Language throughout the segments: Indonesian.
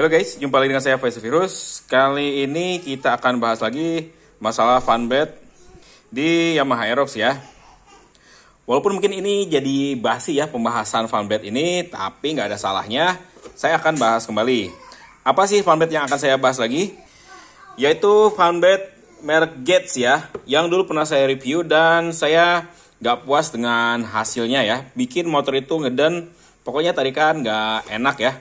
Halo guys, jumpa lagi dengan saya Faiz Virus. Kali ini kita akan bahas lagi masalah fanbed di Yamaha Aerox ya. Walaupun mungkin ini jadi basi ya pembahasan fanbed ini, tapi nggak ada salahnya. Saya akan bahas kembali. Apa sih fanbed yang akan saya bahas lagi? Yaitu fanbed merek Getz ya, yang dulu pernah saya review dan saya nggak puas dengan hasilnya ya. Bikin motor itu ngeden, pokoknya tarikan nggak enak ya.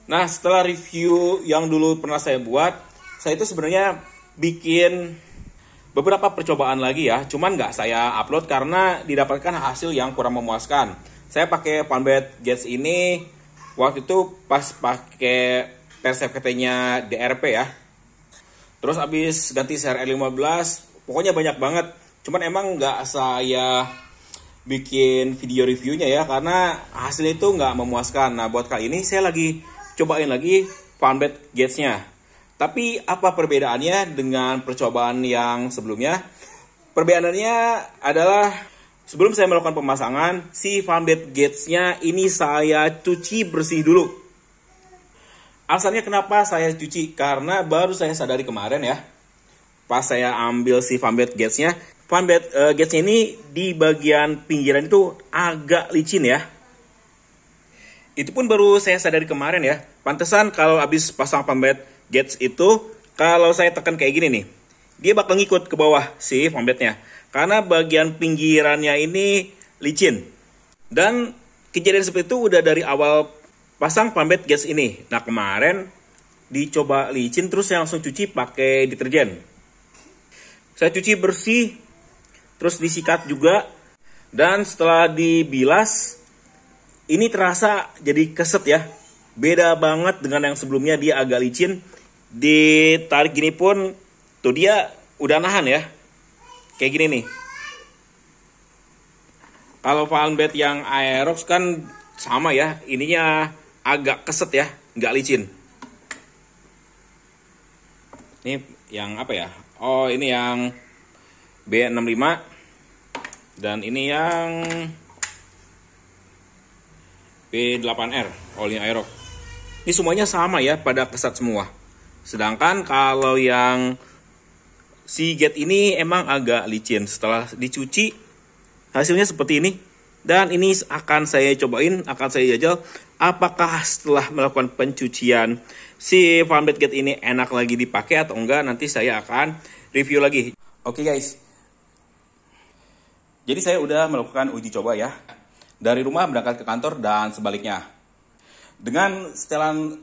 Nah, setelah review yang dulu pernah saya buat, saya itu sebenarnya bikin beberapa percobaan lagi ya. Cuman nggak saya upload karena didapatkan hasil yang kurang memuaskan. Saya pakai fanbed Getz ini waktu itu pas pakai Persef KT-nya DRP ya. Terus abis ganti CRR 15, pokoknya banyak banget. Cuman emang nggak saya bikin video reviewnya ya, karena hasilnya itu nggak memuaskan. Nah, buat kali ini saya lagi cobain lagi fanbed Getz-nya. Tapi apa perbedaannya dengan percobaan yang sebelumnya? Perbedaannya adalah sebelum saya melakukan pemasangan, si fanbed Getz-nya ini saya cuci bersih dulu. Alasannya kenapa saya cuci? Karena baru saya sadari kemarin ya, pas saya ambil si fanbed Getz-nya, fanbed Getz-nya ini di bagian pinggiran itu agak licin ya. Itu pun baru saya sadari kemarin ya. Pantesan kalau habis pasang fanbed Getz itu, kalau saya tekan kayak gini nih, dia bakal ngikut ke bawah si fanbednya. Karena bagian pinggirannya ini licin. Dan kejadian seperti itu udah dari awal pasang fanbed Getz ini. Nah, kemarin dicoba licin, terus saya langsung cuci pakai deterjen. Saya cuci bersih, terus disikat juga. Dan setelah dibilas, ini terasa jadi keset ya. Beda banget dengan yang sebelumnya, dia agak licin. Ditarik gini pun tuh dia udah nahan ya. Kayak gini nih. Kalau fanbed yang Aerox kan sama ya. Ininya agak keset ya, nggak licin. Ini yang apa ya? Oh, ini yang B65. Dan ini yang P8R, all-in Aerox. Ini semuanya sama ya, pada kesat semua. Sedangkan kalau yang si Getz ini emang agak licin. Setelah dicuci, hasilnya seperti ini. Dan ini akan saya cobain, akan saya jajal. Apakah setelah melakukan pencucian, si fanbed Getz ini enak lagi dipakai atau enggak. Nanti saya akan review lagi. Oke guys. Jadi saya udah melakukan uji coba ya. Dari rumah berangkat ke kantor dan sebaliknya. Dengan setelan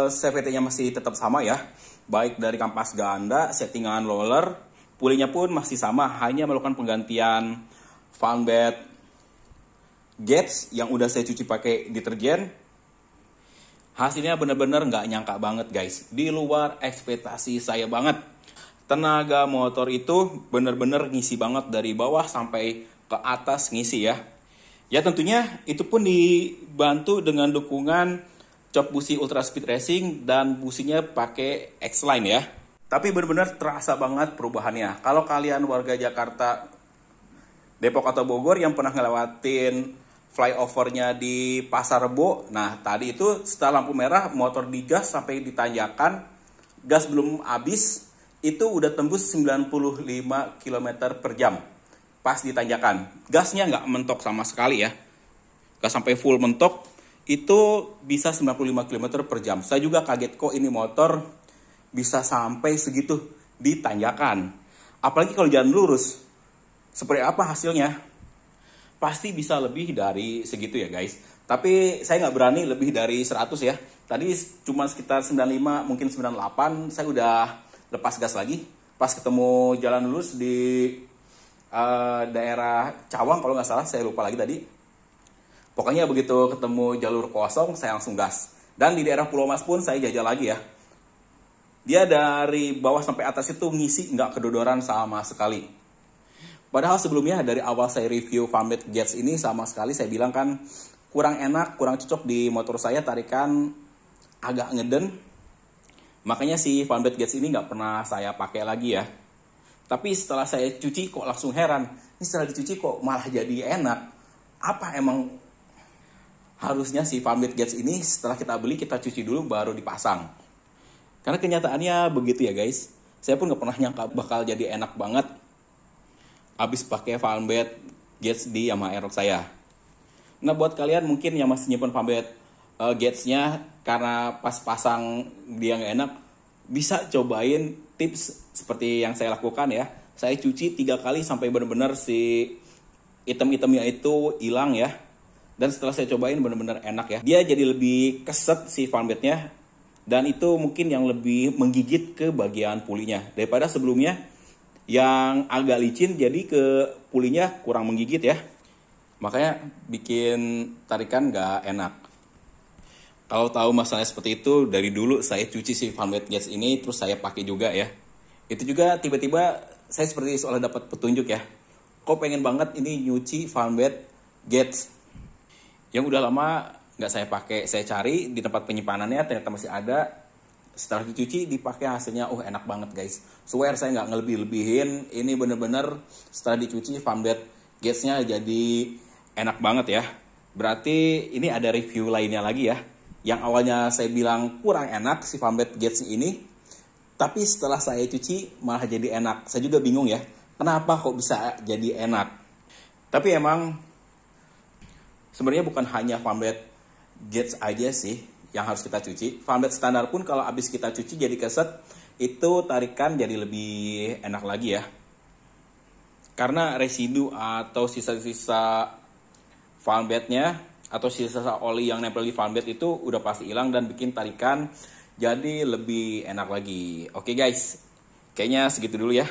CVT-nya masih tetap sama ya. Baik dari kampas ganda, settingan roller, pulihnya pun masih sama. Hanya melakukan penggantian fanbed Getz yang udah saya cuci pakai deterjen. Hasilnya bener-bener nggak nyangka banget guys. Di luar ekspektasi saya banget. Tenaga motor itu bener-bener ngisi banget dari bawah sampai ke atas ngisi ya. Ya tentunya itu pun dibantu dengan dukungan cok busi Ultra Speed Racing dan businya pakai X-Line ya. Tapi benar-benar terasa banget perubahannya. Kalau kalian warga Jakarta, Depok atau Bogor yang pernah ngelewatin flyovernya di Pasar Rebo, nah tadi itu setelah lampu merah motor digas sampai ditanjakan, gas belum habis, itu udah tembus 95 km per jam. Pas ditanjakan, gasnya nggak mentok sama sekali ya, nggak sampai full mentok, itu bisa 95 km per jam. Saya juga kaget kok ini motor bisa sampai segitu ditanjakan. Apalagi kalau jalan lurus, seperti apa hasilnya? Pasti bisa lebih dari segitu ya guys. Tapi saya nggak berani lebih dari 100 ya. Tadi cuma sekitar 95, mungkin 98, saya udah lepas gas lagi. Pas ketemu jalan lurus di daerah Cawang kalau nggak salah, saya lupa lagi tadi. Pokoknya begitu ketemu jalur kosong, saya langsung gas. Dan di daerah Pulau Mas pun saya jajal lagi ya. Dia dari bawah sampai atas itu ngisi nggak kedodoran sama sekali. Padahal sebelumnya dari awal saya review fanbed Getz ini sama sekali saya bilang kan kurang enak, kurang cocok di motor saya, tarikan agak ngeden. Makanya si fanbed Getz ini nggak pernah saya pakai lagi ya. Tapi setelah saya cuci kok langsung heran. Ini setelah dicuci kok malah jadi enak. Apa emang harusnya si fanbed Gates ini setelah kita beli kita cuci dulu baru dipasang. Karena kenyataannya begitu ya guys. Saya pun gak pernah nyangka bakal jadi enak banget abis pakai fanbed Gates di Yamaha Aerox saya. Nah buat kalian mungkin yang masih nyimpen fanbed Gates-nya karena pas pasang dia gak enak, bisa cobain tips seperti yang saya lakukan ya. Saya cuci 3 kali sampai benar-benar si item-itemnya itu hilang ya. Dan setelah saya cobain benar-benar enak ya. Dia jadi lebih keset si fanbednya. Dan itu mungkin yang lebih menggigit ke bagian pulinya. Daripada sebelumnya yang agak licin jadi ke pulinya kurang menggigit ya. Makanya bikin tarikan gak enak. Kalau tahu masalahnya seperti itu, dari dulu saya cuci si fanbed Gates ini terus saya pakai juga ya. Itu juga tiba-tiba saya seperti seolah dapat petunjuk ya. Kok pengen banget ini nyuci fanbed Gates yang udah lama nggak saya pakai. Saya cari di tempat penyimpanannya ternyata masih ada. Setelah dicuci dipakai hasilnya enak banget guys. Swear saya nggak ngelebih-lebihin. Ini bener-bener setelah dicuci fanbed Gates-nya jadi enak banget ya. Berarti ini ada review lainnya lagi ya. Yang awalnya saya bilang kurang enak si fanbed Gates ini, tapi setelah saya cuci malah jadi enak. Saya juga bingung ya, kenapa kok bisa jadi enak. Tapi emang sebenarnya bukan hanya fanbed Gates aja sih yang harus kita cuci. Fanbed standar pun kalau habis kita cuci jadi keset, itu tarikan jadi lebih enak lagi ya. Karena residu atau sisa-sisa fanbednya atau sisa oli yang nempel di fanbed itu udah pasti hilang dan bikin tarikan jadi lebih enak lagi. Oke guys, kayaknya segitu dulu ya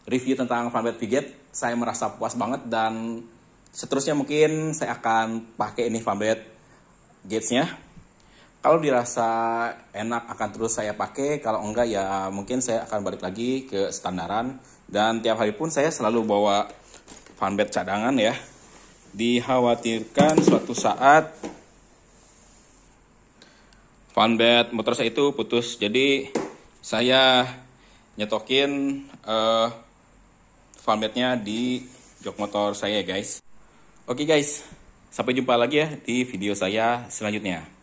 review tentang fanbed Gates. Saya merasa puas banget dan seterusnya mungkin saya akan pakai ini fanbed Gates-nya. Kalau dirasa enak akan terus saya pakai, kalau enggak ya mungkin saya akan balik lagi ke standaran. Dan tiap hari pun saya selalu bawa fanbed cadangan ya. Dikhawatirkan suatu saat fanbed motor saya itu putus, jadi saya nyetokin fanbednya di jok motor saya guys. Oke guys, sampai jumpa lagi ya di video saya selanjutnya.